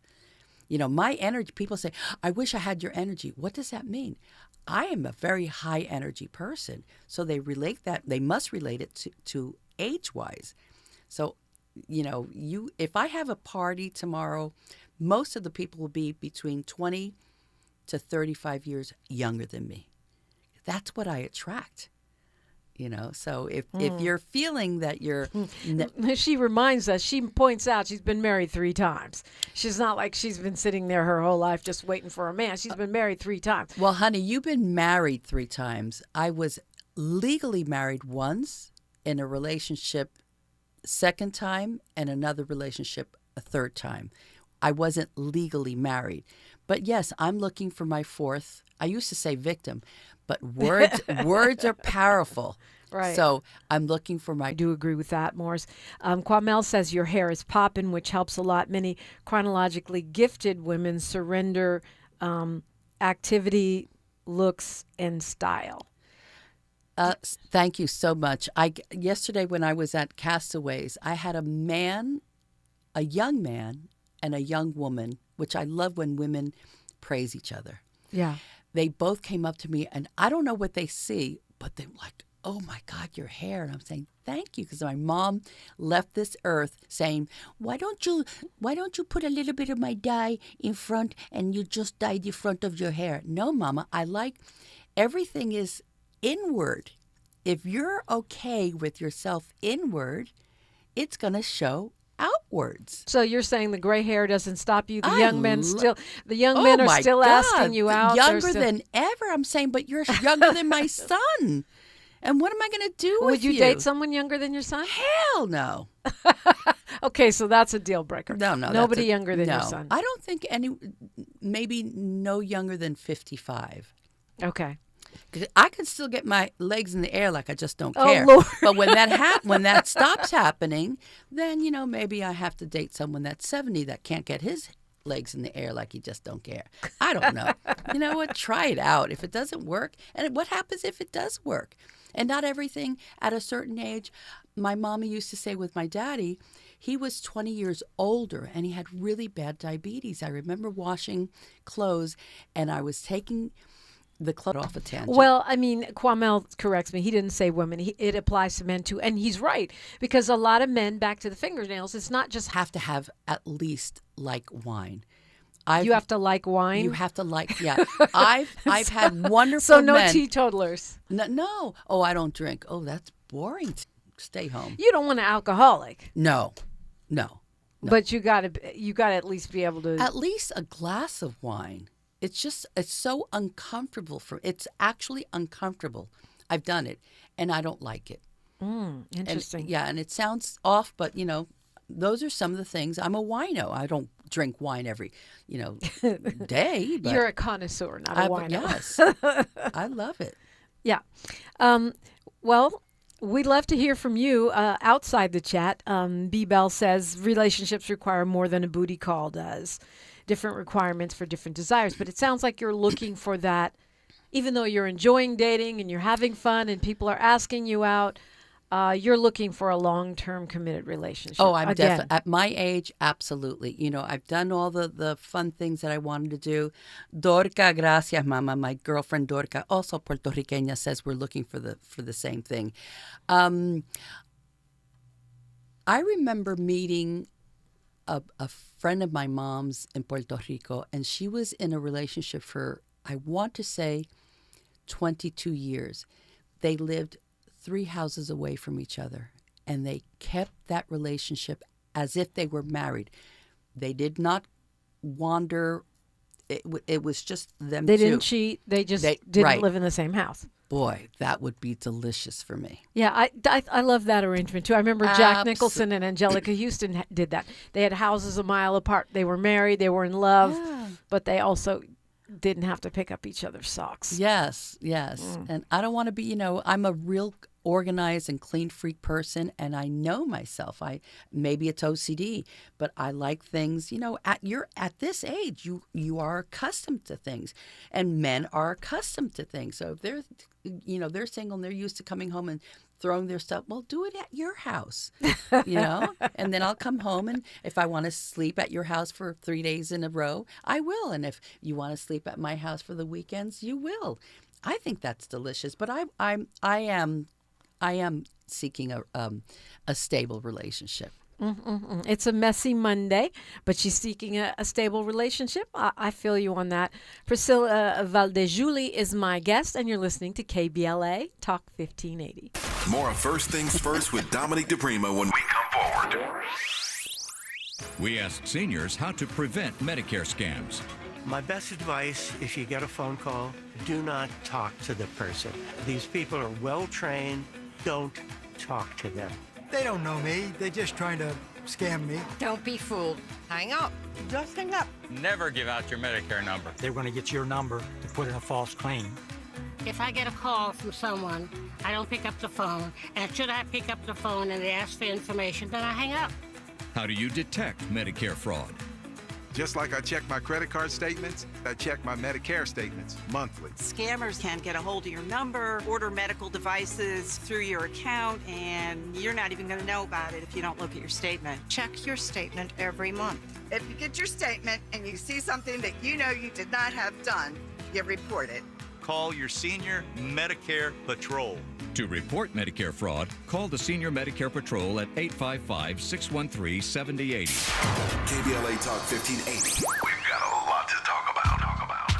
E: My energy, people say, I wish I had your energy. What does that mean? I am a very high energy person. So they must relate it to age-wise. So, if I have a party tomorrow, most of the people will be between 20 to 35 years younger than me. That's what I attract. So if you're feeling that you're...
D: She reminds us, she points out she's been married 3 times. She's not like she's been sitting there her whole life just waiting for a man. She's been married 3 times.
E: Well, honey, you've been married 3 times. I was legally married once, in a relationship 2nd time, and another relationship a 3rd time. I wasn't legally married. But yes, I'm looking for my fourth. I used to say victim, but words are powerful.
D: Right.
E: So I'm looking for my...
D: I do agree with that, Morris. Kwamel says your hair is popping, which helps a lot. Many chronologically gifted women surrender activity, looks, and style.
E: Thank you so much. Yesterday when I was at Castaways, I had a young man, and a young woman, which I love when women praise each other.
D: Yeah.
E: They both came up to me, and I don't know what they see, but they're like, oh my God, your hair. And I'm saying, thank you. Because my mom left this earth saying, why don't you put a little bit of my dye in front and you just dye the front of your hair? No, Mama, everything is inward. If you're okay with yourself inward, it's going to show outwards.
D: So you're saying the gray hair doesn't stop you? The young men are still
E: God,
D: asking you out.
E: Younger than ever. I'm saying, but you're younger than my son. And what am I going to do with you?
D: Would you date someone younger than your son?
E: Hell no.
D: Okay, so that's a deal breaker.
E: No.
D: Nobody younger than your son.
E: I don't think maybe no younger than 55.
D: Okay.
E: I can still get my legs in the air like I just don't
D: Oh,
E: care.
D: Lord.
E: But when that stops happening, then, maybe I have to date someone that's 70 that can't get his legs in the air like he just don't care. I don't know. You know what? Try it out. If it doesn't work, and what happens if it does work? And not everything at a certain age. My mommy used to say with my daddy, he was 20 years older and he had really bad diabetes. I remember washing clothes and I was taking the clothes off a tangent.
D: Well, I mean, Kwamel corrects me. He didn't say women. It applies to men too. And he's right. Because a lot of men, back to the fingernails, it's not just...
E: have to have at least like wine.
D: You have to like wine?
E: You have to like, yeah. I've had wonderful
D: So no
E: men.
D: teetotalers?
E: No. Oh, I don't drink. Oh, that's boring. Stay home.
D: You don't want an alcoholic.
E: No.
D: But you got to at least be able to...
E: At least a glass of wine. It's so uncomfortable. It's actually uncomfortable. I've done it, and I don't like it.
D: Interesting.
E: And it sounds off, but, those are some of the things. I'm a wino. I don't drink wine every, day. But
D: you're a connoisseur, not a wino.
E: Yes. I love it.
D: Yeah. Well, we'd love to hear from you outside the chat. B. Bell says relationships require more than a booty call does. Different requirements for different desires. But it sounds like you're looking for that, even though you're enjoying dating and you're having fun and people are asking you out. You're looking for a long-term committed relationship.
E: Oh, I'm definitely at my age, absolutely. I've done all the fun things that I wanted to do. Dorca, gracias, mama. My girlfriend Dorca, also Puerto Riqueña, says we're looking for the same thing. I remember meeting a friend of my mom's in Puerto Rico, and she was in a relationship for, I want to say, 22 years. They lived 3 houses away from each other, and they kept that relationship as if they were married. They did not wander. It was just them
D: They
E: two.
D: didn't cheat. They just didn't live in the same house.
E: Boy, that would be delicious for me.
D: Yeah, I love that arrangement too. I remember Jack Nicholson and Angelica Houston did that. They had houses a mile apart. They were married. They were in love, but they also didn't have to pick up each other's socks.
E: Yes. And I don't want to be, I'm a real organized and clean freak person, and I know myself. Maybe it's OCD, but I like things, at this age, you are accustomed to things, and men are accustomed to things. So if they're single and they're used to coming home and throwing their stuff, well, do it at your house, and then I'll come home, and if I want to sleep at your house for 3 days in a row, I will. And if you want to sleep at my house for the weekends, you will. I think that's delicious, but I am seeking a stable relationship.
D: It's a messy Monday, but she's seeking a stable relationship. I feel you on that. Priscilla Valldejuli is my guest, and you're listening to KBLA Talk 1580.
B: More of First Things First with Dominique DePrima when we come forward.
P: We ask seniors how to prevent Medicare scams.
Q: My best advice, if you get a phone call, do not talk to the person. These people are well trained. Don't talk to them.
R: They don't know me. They're just trying to scam me.
S: Don't be fooled. Hang up. Just hang up.
T: Never give out your Medicare number.
R: They're going to get your number to put in a false claim.
U: If I get a call from someone, I don't pick up the phone. And should I pick up the phone and they ask for information, then I hang up.
P: How do you detect Medicare fraud?
V: Just like I check my credit card statements, I check my Medicare statements monthly.
W: Scammers can get a hold of your number, order medical devices through your account, and you're not even going to know about it if you don't look at your statement.
S: Check your statement every month.
X: If you get your statement and you see something that you know you did not have done, you report it.
Y: Call your senior Medicare Patrol.
P: To report Medicare fraud, call the Senior Medicare Patrol at 855-613-7080.
B: KBLA Talk 1580. We've got a lot to talk about.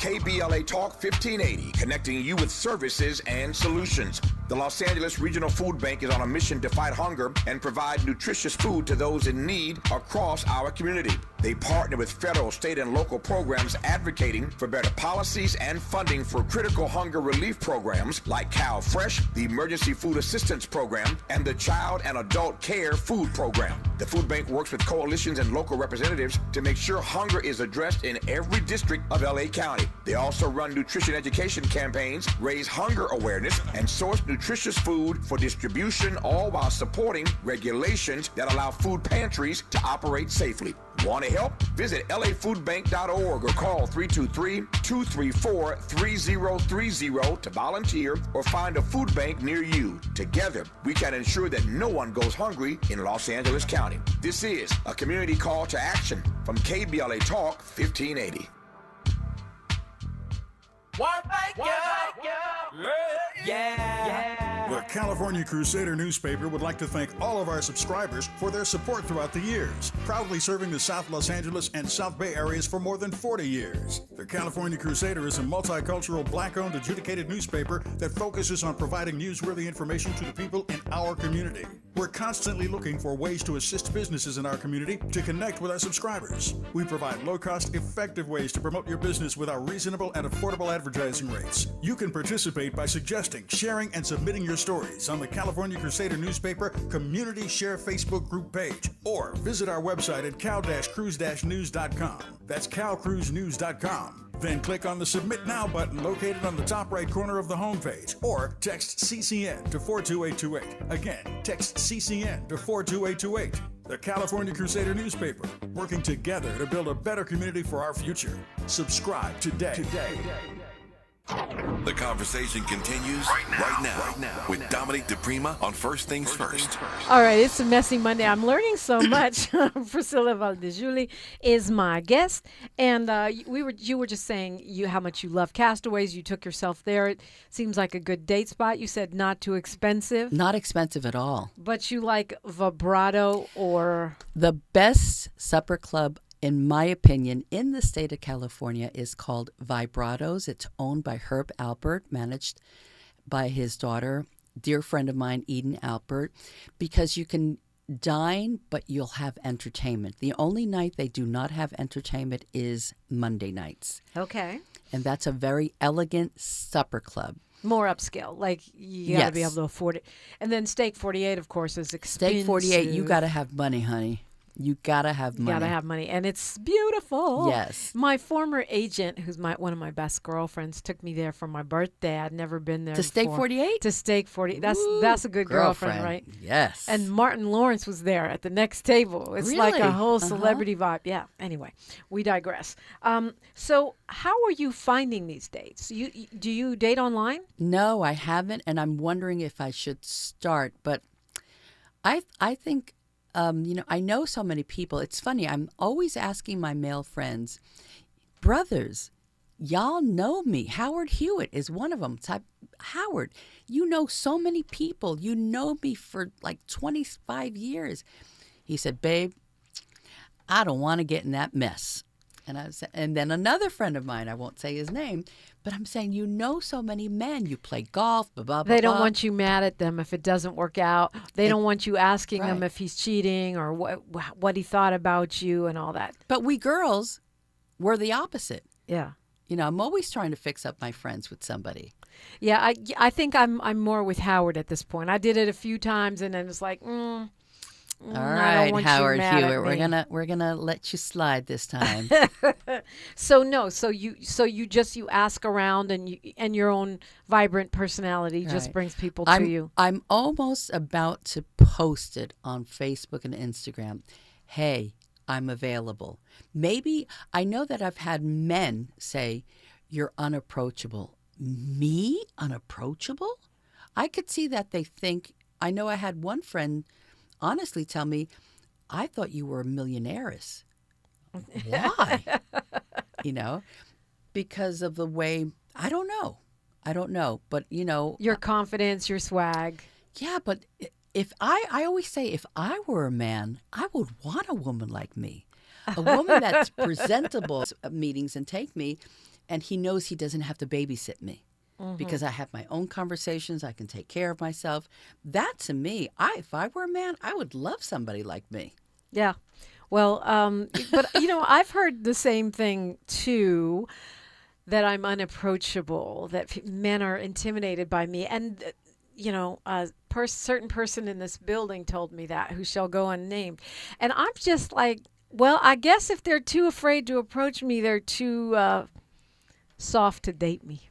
Z: KBLA Talk 1580, connecting you with services and solutions. The Los Angeles Regional Food Bank is on a mission to fight hunger and provide nutritious food to those in need across our community. They partner with federal, state, and local programs advocating for better policies and funding for critical hunger relief programs like Cal Fresh, the Emergency Food Assistance Program, and the Child and Adult Care Food Program. The food bank works with coalitions and local representatives to make sure hunger is addressed in every district of LA County. They also run nutrition education campaigns, raise hunger awareness, and source nutritious food for distribution, all while supporting regulations that allow food pantries to operate safely. Want to help? Visit lafoodbank.org or call 323-234-3030 to volunteer or find a food bank near you. Together, we can ensure that no one goes hungry in Los Angeles County. This is a community call to action from KBLA Talk 1580.
G: The California Crusader newspaper would like to thank all of our subscribers for their support throughout the years, proudly serving the South Los Angeles and South Bay areas for more than 40 years. The California Crusader is a multicultural, black-owned, adjudicated newspaper that focuses on providing newsworthy information to the people in our community. We're constantly looking for ways to assist businesses in our community to connect with our subscribers. We provide low-cost, effective ways to promote your business with our reasonable and affordable advertising rates. You can participate by suggesting, sharing, and submitting your stories on the California Crusader newspaper Community Share Facebook group page, or visit our website at cal-cruise-news.com. That's calcruisenews.com. Then click on the Submit Now button located on the top right corner of the homepage, or text CCN to 42828. Again, text CCN to 42828. The California Crusader newspaper, working together to build a better community for our future. Subscribe today.
B: The conversation continues right now with Dominique DePrima on First Things First.
D: All right, it's a messy Monday. I'm learning so much. Priscilla Valldejuli is my guest, and you were just saying how much you love Castaways. You took yourself there. It seems like a good date spot. You said not too expensive.
E: Not expensive at all.
D: But you like Vibrato or
E: the best supper club, in my opinion, in the state of California is called Vibratos. It's owned by Herb Alpert, managed by his daughter, dear friend of mine, Eden Alpert, because you can dine, but you'll have entertainment. The only night they do not have entertainment is Monday nights.
D: Okay.
E: And that's a very elegant supper club.
D: More upscale, like you got to be able to afford it. And then Steak 48, of course, is expensive.
E: Steak 48, you got to have money, honey. You gotta have money.
D: Gotta have money, and it's beautiful.
E: Yes.
D: My former agent, who's one of my best girlfriends, took me there for my birthday. I'd never been there
E: to
D: before.
E: Steak 48.
D: To Steak 48. That's a good girlfriend, right?
E: Yes.
D: And Martin Lawrence was there at the next table. It's like a whole celebrity vibe. Yeah. Anyway, we digress. So, how are you finding these dates? Do you date online?
E: No, I haven't, and I'm wondering if I should start. But I think. I know so many people. It's funny. I'm always asking my male friends, brothers, y'all know me. Howard Hewitt is one of them. Howard, you know so many people. You know me for like 25 years. He said, babe, I don't want to get in that mess. And then another friend of mine, I won't say his name, but I'm saying, you know so many men. You play golf, blah, blah, blah.
D: They don't want you mad at them if it doesn't work out. They don't want you asking him if he's cheating or what he thought about you and all that.
E: But we girls, we're the opposite.
D: Yeah.
E: I'm always trying to fix up my friends with somebody.
D: Yeah, I think I'm more with Howard at this point. I did it a few times, and then it's like,
E: All right, Howard Hewitt, we're gonna let you slide this time.
D: So you ask around, and your own vibrant personality just brings people to you.
E: I'm almost about to post it on Facebook and Instagram. Hey, I'm available. Maybe I know that I've had men say, "You're unapproachable." Me unapproachable? I could see that they think. I know I had one friend honestly tell me, I thought you were a millionaires. Why? Because of the way, I don't know. But,
D: your confidence, your swag.
E: Yeah, but I always say, if I were a man, I would want a woman like me. A woman that's presentable at meetings and take me, and he knows he doesn't have to babysit me. Because I have my own conversations, I can take care of myself. That, to me, if I were a man, I would love somebody like me.
D: Yeah. Well, but, I've heard the same thing, too, that I'm unapproachable, that men are intimidated by me. And, a certain person in this building told me that, who shall go unnamed. And I'm just like, well, I guess if they're too afraid to approach me, they're too soft to date me.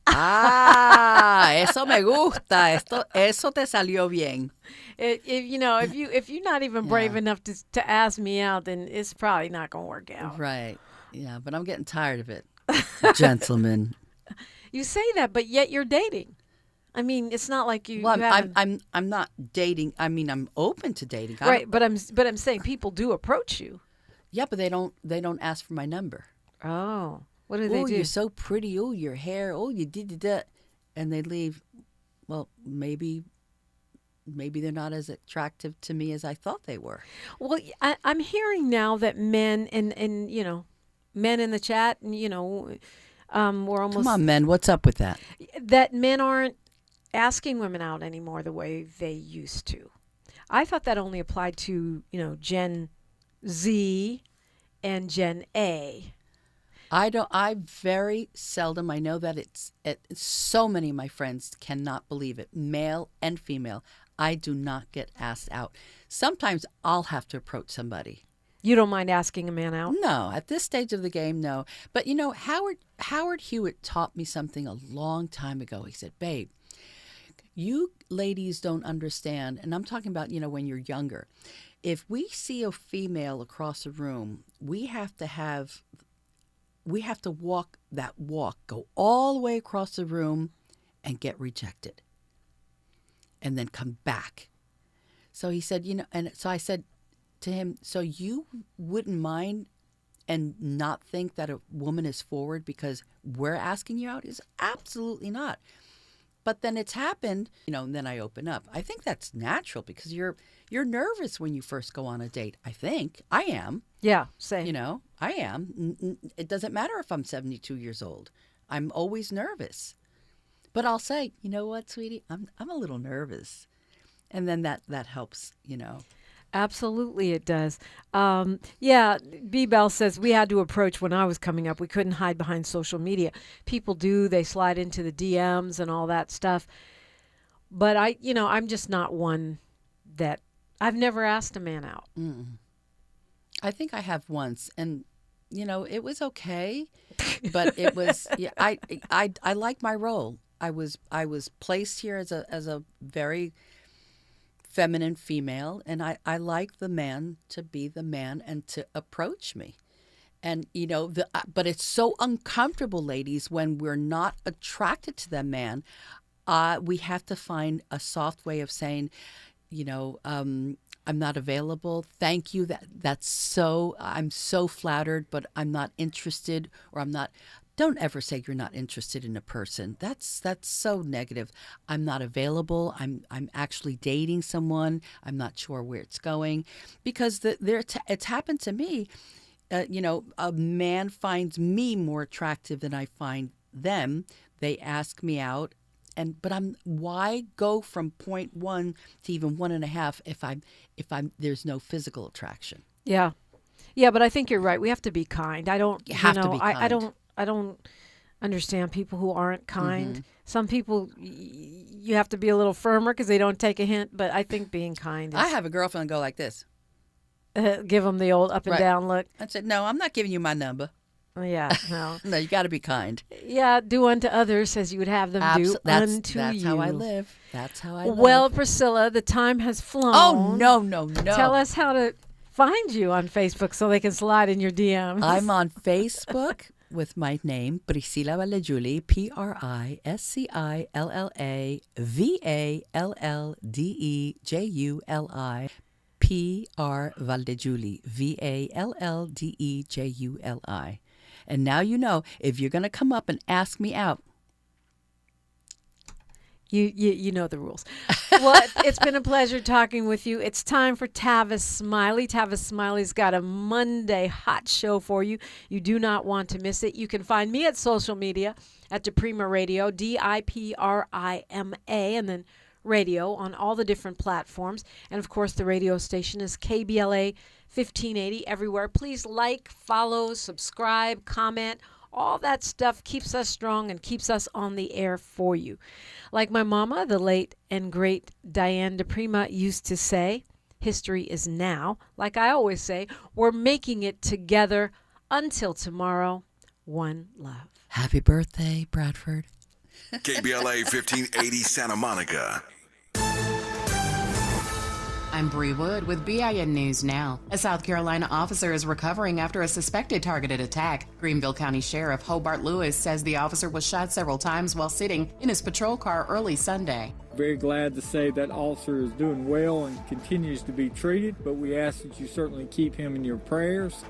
E: Eso me gusta. Eso te salió bien.
D: If you're not even brave enough to ask me out, then it's probably not going to work out.
E: Right. Yeah, but I'm getting tired of it. Gentlemen.
D: You say that, but yet you're dating. I mean, it's not like you.
E: Well, I'm not dating. I mean, I'm open to dating.
D: Right, but I'm saying people do approach you.
E: Yeah, but they don't ask for my number.
D: Oh. What do they do?
E: Oh, you're so pretty. Oh, your hair. Oh, you did that. And they leave. Well, maybe they're not as attractive to me as I thought they were.
D: Well, I'm hearing now that men and men in the chat, and we're almost.
E: Come on, men. What's up with that?
D: That men aren't asking women out anymore the way they used to. I thought that only applied to Gen Z and Gen A.
E: I very seldom. I know that it's so many of my friends cannot believe it, male and female. I do not get asked out. Sometimes I'll have to approach somebody.
D: You don't mind asking a man out?
E: No, at this stage of the game, no. But Howard Hewitt taught me something a long time ago. He said, "Babe, you ladies don't understand," and I'm talking about when you're younger. If we see a female across a room, we have to walk that walk, go all the way across the room and get rejected and then come back. So he said, and so I said to him, so you wouldn't mind and not think that a woman is forward because we're asking you out? Is absolutely not. But then it's happened, and then I open up. I think that's natural because you're nervous when you first go on a date. I think I am.
D: Yeah, same.
E: I am. It doesn't matter if I'm 72 years old. I'm always nervous. But I'll say, you know what, sweetie, I'm a little nervous, and then that helps.
D: Absolutely, it does. Yeah, B. Bell says, we had to approach when I was coming up. We couldn't hide behind social media. People do. They slide into the DMs and all that stuff. But I'm just not one that I've never asked a man out.
E: Mm-mm. I think I have once, and it was okay, but it was. Yeah, I like my role. I was placed here as a very feminine female, and I like the man to be the man and to approach me. And but it's so uncomfortable, ladies, when we're not attracted to that man. We have to find a soft way of saying, I'm not available. Thank you. I'm so flattered, but I'm not interested, or I'm not. Don't ever say you're not interested in a person. That's so negative. I'm not available. I'm actually dating someone. I'm not sure where it's going, because it's happened to me. A man finds me more attractive than I find them. They ask me out, but why go from 0.1 to even 1.5 if there's no physical attraction?
D: Yeah, but I think you're right. We have to be kind. I don't.
E: You have to be kind.
D: I don't understand people who aren't kind. Some people, you have to be a little firmer because they don't take a hint, but I think being kind is...
E: I have a girlfriend go like this.
D: Give them the old up and down look.
E: I said, no, I'm not giving you my number.
D: Yeah, no.
E: No, you got to be kind.
D: Yeah, do unto others as you would have them do unto you.
E: That's how I live. That's how I live.
D: Well, Priscilla, the time has flown.
E: Oh, no.
D: Tell us how to find you on Facebook so they can slide in your DMs.
E: I'm on Facebook with my name, Priscilla Valldejuli, PriscillaValldejuli, PR Valldejuli, Valldejuli. And now you know, if you're going to come up and ask me out,
D: You know the rules. Well, it's been a pleasure talking with you. It's time for Tavis Smiley. Tavis Smiley's got a Monday hot show for you. You do not want to miss it. You can find me at social media at DiPrima Radio, DiPrima, and then radio on all the different platforms. And, of course, the radio station is KBLA 1580 everywhere. Please like, follow, subscribe, comment. All that stuff keeps us strong and keeps us on the air for you. Like my mama, the late and great Diane DiPrima, used to say, history is now. Like I always say, we're making it together. Until tomorrow, one love.
E: Happy birthday, Bradford.
B: KBLA 1580 Santa Monica.
A: I'm Bree Wood with BIN News Now. A South Carolina officer is recovering after a suspected targeted attack. Greenville County Sheriff Hobart Lewis says the officer was shot several times while sitting in his patrol car early Sunday.
C: Very glad to say that officer is doing well and continues to be treated, but we ask that you certainly keep him in your prayers.